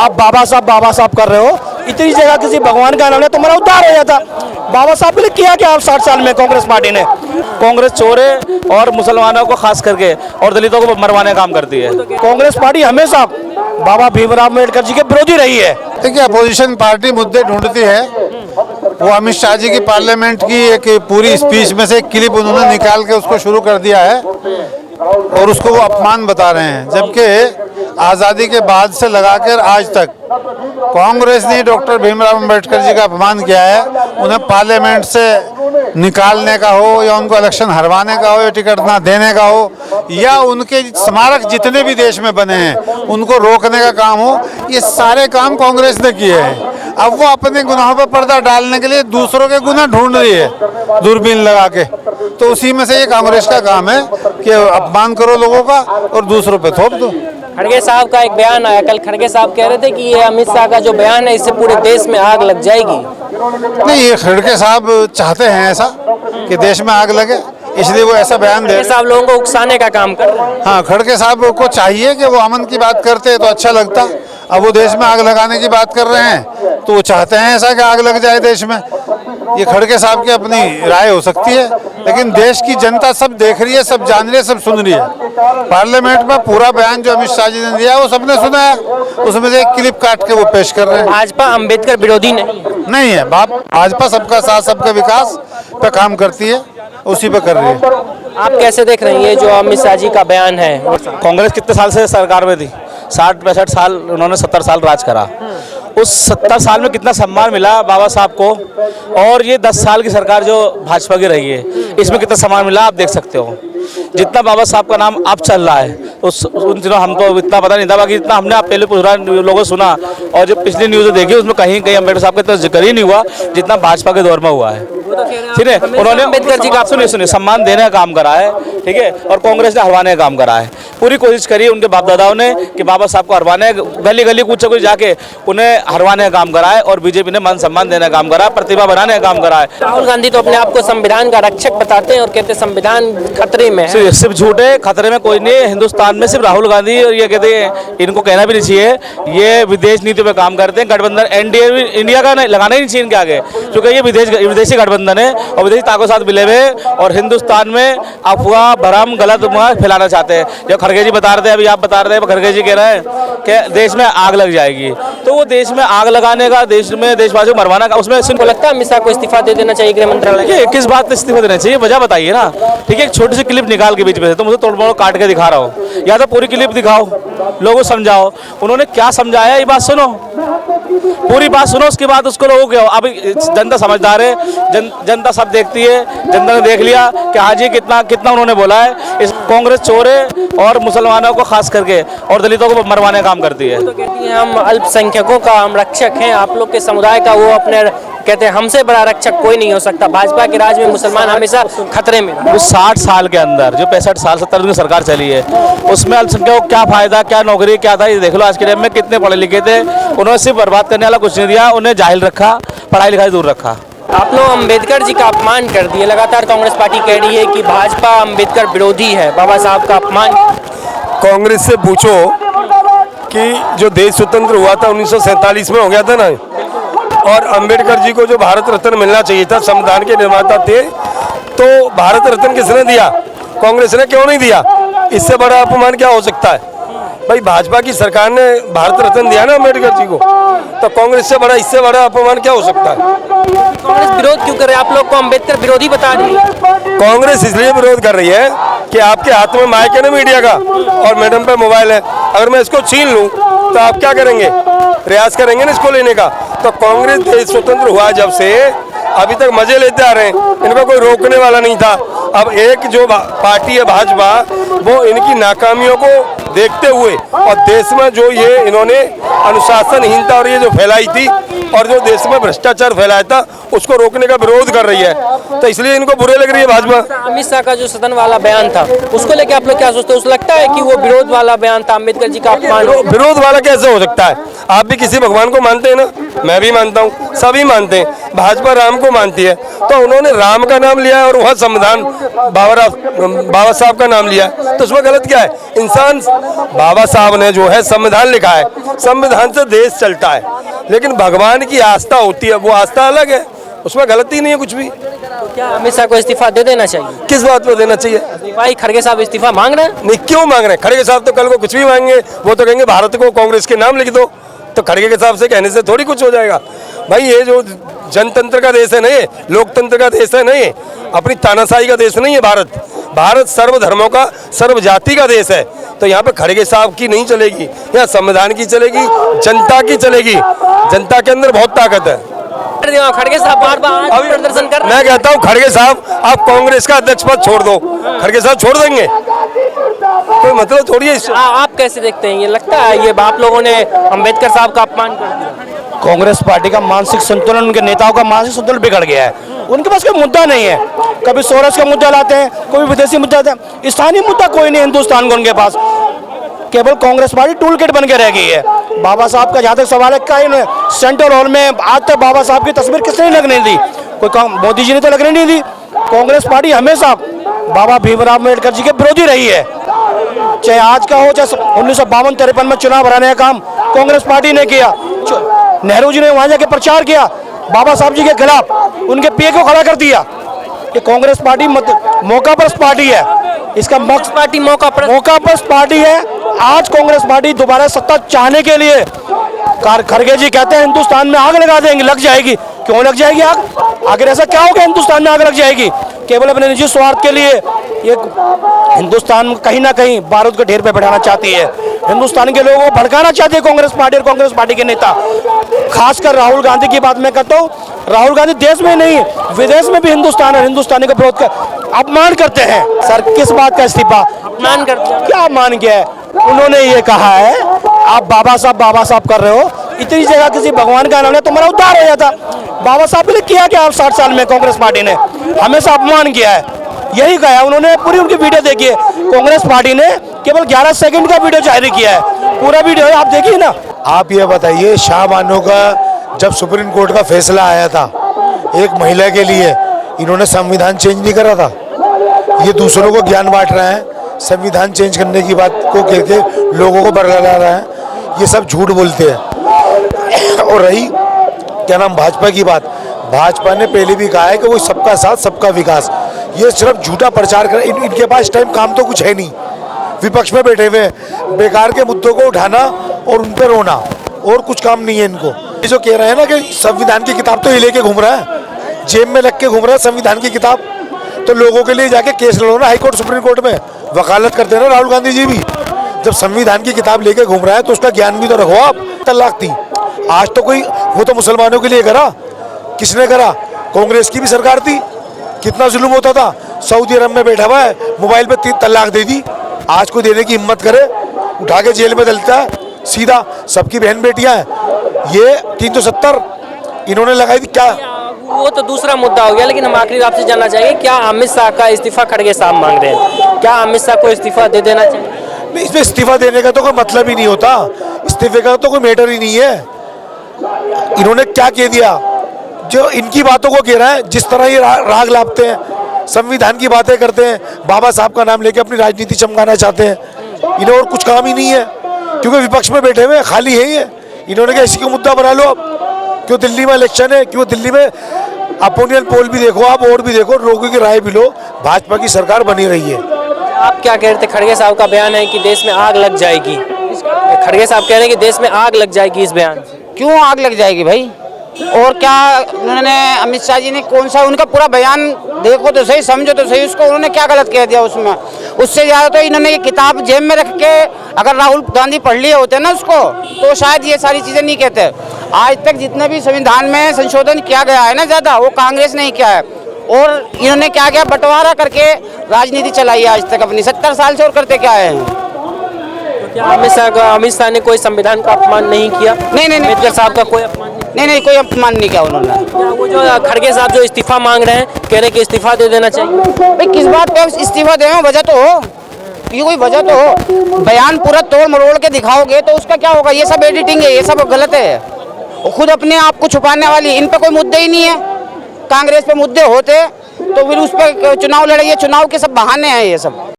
आप बाबा साहब कर रहे हो। इतनी जगह किसी भगवान का नाम ले तुम्हारा उद्धार हो जाता। बाबा साहब के लिए किया क्या 60 साल में कांग्रेस पार्टी ने? कांग्रेस चोर है और मुसलमानों को खास करके और दलितों को मरवाने का काम करती है। कांग्रेस पार्टी हमेशा बाबा भीमराव अम्बेडकर जी के विरोधी रही है। देखिए, अपोजिशन पार्टी मुद्दे ढूंढती है। वो अमित शाह जी की पार्लियामेंट की एक पूरी स्पीच में से एक क्लिप उन्होंने निकाल के उसको शुरू कर दिया है और उसको वो अपमान बता रहे हैं, जबकि आज़ादी के बाद से लगाकर आज तक कांग्रेस ने डॉक्टर भीमराव अम्बेडकर जी का अपमान किया है। उन्हें पार्लियामेंट से निकालने का हो या उनको इलेक्शन हरवाने का हो या टिकट ना देने का हो या उनके स्मारक जितने भी देश में बने हैं उनको रोकने का काम हो, ये सारे काम कांग्रेस ने किए हैं। अब वो अपने गुनाहों पर पर्दा डालने के लिए दूसरों के गुनाह ढूंढ रही है दूरबीन लगा के। तो उसी में से ये कांग्रेस का काम है कि अपमान करो लोगों का और दूसरों पे थोप दो। खड़गे साहब का एक बयान आया कल। खड़गे साहब कह रहे थे कि ये अमित शाह का जो बयान है इससे पूरे देश में आग लग जाएगी। नहीं, ये खड़गे साहब चाहते हैं ऐसा कि देश में आग लगे, इसलिए वो ऐसा बयान दे। साहब लोगों को उकसाने का काम कर रहे हैं। हाँ, खड़गे साहब को चाहिए कि वो अमन की बात करते तो अच्छा लगता। अब वो देश में आग लगाने की बात कर रहे हैं तो वो चाहते हैं ऐसा कि आग लग जाए देश में। ये खड़गे साहब की अपनी राय हो सकती है, लेकिन देश की जनता सब देख रही है, सब जान रही है, सब सुन रही है। पार्लियामेंट में पूरा बयान जो अमित शाह जी ने दिया वो सबने सुना है, उसमें से एक क्लिप काट के वो पेश कर रहे हैं। भाजपा अम्बेडकर विरोधी नहीं है। भाजपा सबका साथ सबका विकास पे काम करती है, उसी पे कर रही है। आप कैसे देख रहे हैं ये जो अमित शाह जी का बयान है? कांग्रेस कितने साल से सरकार में थी? 60-65 साल, उन्होंने 70 साल राज करा। उस 70 साल में कितना सम्मान मिला बाबा साहब को, और ये 10 साल की सरकार जो भाजपा की रही है इसमें कितना सम्मान मिला आप देख सकते हो। जितना बाबा साहब का नाम अब चल रहा है उन दिनों हमको इतना पता नहीं था, बाकी इतना हमने आप पहले पूरा लोगों सुना और जो पिछली न्यूज़ देखी उसमें कहीं कहीं अम्बेडकर साहब का इतना जिक्र ही नहीं हुआ जितना भाजपा के दौर में हुआ है। ठीक है, उन्होंने अम्बेडकर जी का सुनिए सम्मान देने का काम करा है, ठीक है, और कांग्रेस ने हरवाने का काम करा है। पूरी कोशिश करी उनके बाप दादाओं ने कि बाबा साहब को हरवाने, गली गली कुछ कुछ जाके उन्हें हरवाने का काम करा है, और बीजेपी ने मान सम्मान देने का काम करा है, प्रतिभा बनाने का काम करा है। राहुल गांधी तो अपने आप को संविधान का रक्षक बताते हैं और कहते हैं संविधान खतरे में है। सिर्फ झूठे, खतरे में कोई नहीं है। हिंदुस्तान में सिर्फ राहुल गांधी और ये कहते हैं, इनको कहना भी नहीं चाहिए, ये विदेश नीति पे काम करते हैं। गठबंधन एनडीए इंडिया का लगाना ही नहीं चाहिए इनके आगे, क्योंकि ये विदेशी गठबंधन है और विदेशी ताकों के साथ मिले हुए और हिंदुस्तान में अफवाह भरम गलत फैलाना चाहते हैं। जो खड़गे जी बता रहे थे, अभी आप बता रहे थे, खड़गे जी कह रहे हैं कि देश में आग लग जाएगी, तो वो देश में आग लगाने का, देश में देशवासियों को मरवाना का, उसमें सिर्फ लगता है अमित शाह को इस्तीफा दे देना चाहिए गृह मंत्रालय। किस बात पे इस्तीफा देना चाहिए, वजह बताइए ना। ठीक है, एक छोटी सी क्लिप निकाल के बीच में से तो मुझे तोड़ मोड़ काट के दिखा रहा हूँ, या तो पूरी क्लिप दिखाओ, लोगों को समझाओ उन्होंने क्या समझाया, ये बात सुनो, पूरी बात सुनो, उसके बाद उसको लोगों के। अब जनता समझदार है, जनता सब देखती है, जनता ने देख लिया कि हाँ जी कितना उन्होंने बोला है। इस कांग्रेस चोर है और मुसलमानों को खास करके और दलितों को मरवाने का काम करती है। तो कहती है हम अल्पसंख्यकों का हम रक्षक हैं, आप लोग के समुदाय का वो अपने कहते हैं हमसे बड़ा रक्षक कोई नहीं हो सकता। भाजपा के राज में मुसलमान हमेशा खतरे में। वो 60 साल के अंदर जो 65 साल 70 की सरकार चली है उसमें अल्पसंख्यकों को क्या फायदा, क्या नौकरी, क्या था, ये देख लो। आज के टाइम में कितने पढ़े लिखे थे, उन्होंने सिर्फ बर्बाद करने वाला कुछ नहीं दिया, उन्हें जाहिल रखा, पढ़ाई लिखाई दूर रखा। आप लोग अम्बेडकर जी का अपमान कर दिए। लगातार कांग्रेस पार्टी कह रही है कि भाजपा अम्बेडकर विरोधी है, बाबा साहब का अपमान। कांग्रेस से पूछो कि जो देश स्वतंत्र हुआ था 1947 में हो गया था ना, और अंबेडकर जी को जो भारत रत्न मिलना चाहिए था, संविधान के निर्माता थे, तो भारत रत्न किसने दिया? कांग्रेस ने क्यों नहीं दिया? इससे बड़ा अपमान क्या हो सकता है भाई? भाजपा की सरकार ने भारत रत्न दिया ना अम्बेडकर जी को, तो कांग्रेस से बड़ा, इससे बड़ा अपमान क्या हो सकता है? कांग्रेस विरोध क्यों करे? आप लोग को अम्बेडकर विरोधी बता रही है। कांग्रेस इसलिए विरोध कर रही है कि आपके हाथ में माइक है ना मीडिया का, और मैडम पे मोबाइल है, अगर मैं इसको छीन लूं तो आप क्या करेंगे? प्रयास करेंगे ना इसको लेने का। तो कांग्रेस देश स्वतंत्र हुआ जब से अभी तक मजे लेते आ रहे हैं, इनको कोई रोकने वाला नहीं था। अब एक जो पार्टी है भाजपा, वो इनकी नाकामियों को देखते हुए और देश में जो ये इन्होंने अनुशासनहीनता और ये जो फैलाई थी और जो देश में भ्रष्टाचार फैलाया था, उसको रोकने का विरोध कर रही है, तो इसलिए इनको बुरे लग रही है भाजपा। अमित शाह का जो सदन वाला बयान था उसको लेके आप लोग क्या सोचते हो? उसको लगता है कि वो विरोध वाला बयान था, अम्बेडकर जी का अपमान? विरोध वाला कैसे हो सकता है? आप भी किसी भगवान को मानते हैं ना, मैं भी मानता हूँ, सभी मानते हैं, भाजपा राम को मानती है, तो उन्होंने राम का नाम लिया है और वह संविधान बाबा साहब का नाम लिया है, तो उसमें गलत क्या है? इंसान, बाबा साहब ने जो है संविधान लिखा है, संविधान से देश चलता है, लेकिन भगवान की आस्था होती है, वो आस्था अलग है, उसमें गलती नहीं है कुछ भी। तो क्या अमित शाह को इस्तीफा दे देना चाहिए? किस बात पर देना चाहिए? भाई खड़गे साहब इस्तीफा मांग रहे हैं। नहीं, क्यों मांग रहे हैं? खड़गे साहब तो कल को कुछ भी मांगेंगे, वो तो कहेंगे भारत को कांग्रेस के नाम लिख दो, तो खड़गे के साहब से कहने से थोड़ी कुछ हो जाएगा। भाई ये जो जनतंत्र का देश है नहीं है, लोकतंत्र का देश है नहीं है, अपनी तानाशाही का देश नहीं है भारत। भारत सर्वधर्मों का, सर्व जाति का देश है, तो यहाँ पे खड़गे साहब की नहीं चलेगी, यहाँ संविधान की चलेगी, जनता की चलेगी। जनता के अंदर बहुत ताकत है। खड़गे साहब बार-बार अभी प्रदर्शन कर रहे हैं। मैं कहता हूँ खड़गे साहब आप कांग्रेस का अध्यक्ष पद छोड़ दो, खड़गे साहब छोड़ देंगे, कोई मतलब थोड़ी है। आप कैसे देखते हैं? ये लगता है ये आप लोगों ने अंबेडकर साहब का अपमान कर दिया। कांग्रेस पार्टी का मानसिक संतुलन, उनके नेताओं का मानसिक संतुलन बिगड़ गया है। उनके पास कोई मुद्दा नहीं है, कभी सोरस का मुद्दा लाते हैं, कोई विदेशी मुद्दा लाते हैं, स्थानीय मुद्दा कोई नहीं हिंदुस्तान को उनके पास। केवल कांग्रेस पार्टी टूल किट बन के रह गई है। बाबा साहब का जहाँ तक सवाल है, कहीं सेंट्रल हॉल में आज तक बाबा साहब की तस्वीर किसने लगने दी? कोई मोदी जी ने तो लगने नहीं दी। कांग्रेस पार्टी हमेशा बाबा भीमराव अम्बेडकर जी के विरोधी रही है, चाहे आज का हो चाहे 1952-53 में चुनाव हराने का काम कांग्रेस पार्टी ने किया। नेहरू जी ने वहां जाके प्रचार किया बाबा साहब जी के खिलाफ, उनके पे को खड़ा कर दिया। ये कांग्रेस पार्टी मौका परस्त पार्टी है, इसका मकसद पार्टी मौका परस्त पार्टी है। आज कांग्रेस पार्टी दोबारा सत्ता चाहने के लिए, खड़गे जी कहते हैं हिंदुस्तान में आग लगा देंगे, लग जाएगी। क्यों लग जाएगी आग? आखिर ऐसा क्या होगा हिंदुस्तान में आग लग जाएगी? केवल अपने निजी स्वार्थ के लिए ये हिंदुस्तान में कहीं ना कहीं बारूद के ढेर पे बैठाना चाहती है, हिंदुस्तान के लोगों को भड़काना चाहती है कांग्रेस पार्टी और कांग्रेस पार्टी के नेता। खासकर राहुल गांधी की बात मैं करता हूँ। राहुल गांधी देश में नहीं विदेश में भी हिंदुस्तान और हिंदुस्तानी का विरोध कर अपमान करते हैं। सर किस बात का इस्तीफा? अपमान करते हैं। क्या अपमान किया है? उन्होंने ये कहा है आप बाबा साहब कर रहे हो, इतनी जगह किसी भगवान का नाम लिया तुम्हारा उद्धार हो जाता। बाबा साहब ने किया क्या? 60 साल में कांग्रेस पार्टी ने हमेशा अपमान किया है, यही कहा है उन्होंने। पूरी उनकी वीडियो देखिए, कांग्रेस पार्टी ने केवल 11 सेकंड का वीडियो जारी किया है, पूरा वीडियो आप देखिए ना। आप ये बताइए, शाह बानो का जब सुप्रीम कोर्ट का फैसला आया था एक महिला के लिए, इन्होंने संविधान चेंज नहीं करा था। ये दूसरों को ज्ञान बांट रहे हैं, संविधान चेंज करने की बात को कह के लोगों को बरगला रहे हैं, ये सब झूठ बोलते हैं। और रही क्या नाम भाजपा की बात, भाजपा ने पहले भी कहा है कि वो सबका साथ सबका विकास, ये सिर्फ झूठा प्रचार कर। इनके पास टाइम काम तो कुछ है नहीं, विपक्ष में बैठे हुए बेकार के मुद्दों को उठाना और उन पर रोना, और कुछ काम नहीं है इनको। ये जो कह रहे हैं ना कि संविधान की किताब तो ये लेके घूम रहा है, जेब में लग के घूम रहा है संविधान की किताब, तो लोगों के लिए जाके केस लड़ो ना हाई कोर्ट सुप्रीम कोर्ट में, वकालत करते ना राहुल गांधी जी भी। जब संविधान की किताब लेके घूम रहा है तो उसका ज्ञान भी तो रखो आप। तलाक थी आज तो कोई, वो तो मुसलमानों के लिए करा, किसने करा? कांग्रेस की भी सरकार थी, कितना जुल्म होता था। सऊदी अरब में बैठा हुआ है, मोबाइल पे 3 तलाक दे दी। आज को देने की हिम्मत करे, उठा के जेल में डलता है सीधा। सबकी बहन बेटियां हैं। ये 370 इन्होंने लगाई थी क्या? वो तो दूसरा मुद्दा हो गया, लेकिन हम आखिरी आपसे जानना चाहेंगे, क्या अमित शाह का इस्तीफा खड़गे साहब मांग रहे हैं? क्या अमित शाह को इस्तीफा दे देना चाहिए? इसमें इस्तीफा देने का तो कोई मतलब ही नहीं होता, इस्तीफे का तो कोई मैटर ही नहीं है। इन्होंने क्या कह दिया? जो इनकी बातों को कह रहा है, जिस तरह ये राग लापते हैं, संविधान की बातें करते हैं, बाबा साहब का नाम लेके अपनी राजनीति चमकाना चाहते हैं। इन्हें और कुछ काम ही नहीं है, क्योंकि विपक्ष में बैठे हुए खाली है ये। इन्होंने कहा इसी को मुद्दा बना लो। अब क्यों दिल्ली में इलेक्शन है, क्यों दिल्ली में अपोनियन पोल भी देखो आप, और भी देखो, लोगों की राय भी लो, भाजपा की सरकार बनी रही है। आप क्या कह रहे थे? खड़गे साहब का बयान है कि देश में आग लग जाएगी। खड़गे साहब कह रहे हैं कि देश में आग लग जाएगी इस बयान से। क्यों आग लग जाएगी भाई? और क्या उन्होंने, अमित शाह जी ने कौन सा उनका पूरा बयान देखो तो सही, समझो तो सही, उसको उन्होंने क्या गलत कह दिया उसमें? उससे ज़्यादा तो इन्होंने ये किताब जेब में रख के अगर राहुल गांधी पढ़ लिए होते ना उसको, तो शायद ये सारी चीज़ें नहीं कहते। आज तक जितने भी संविधान में संशोधन किया गया है ना, ज़्यादा वो कांग्रेस ने ही किया है। और इन्होंने क्या किया? बंटवारा करके राजनीति चलाई है आज तक अपनी 70 साल से, और करते क्या है? क्या अमित शाह ने कोई संविधान का अपमान नहीं किया? नहीं, अम्बेडकर साहब का कोई अपमान नहीं, कोई अपमान नहीं किया उन्होंने। क्या वो जो खड़गे साहब जो इस्तीफा मांग रहे हैं, कह रहे हैं कि इस्तीफा दे देना चाहिए? भाई किस बात पे इस्तीफा दें? वजह तो हो, ये कोई वजह तो हो। बयान पूरा तोड़ मरोड़ के दिखाओगे तो उसका क्या होगा? ये सब एडिटिंग है, ये सब गलत है। वो खुद अपने आप को छुपाने वाली, इन पे कोई मुद्दे ही नहीं है। कांग्रेस पे मुद्दे होते तो फिर उस पर चुनाव लड़ेगी, चुनाव के सब बहाने हैं ये सब।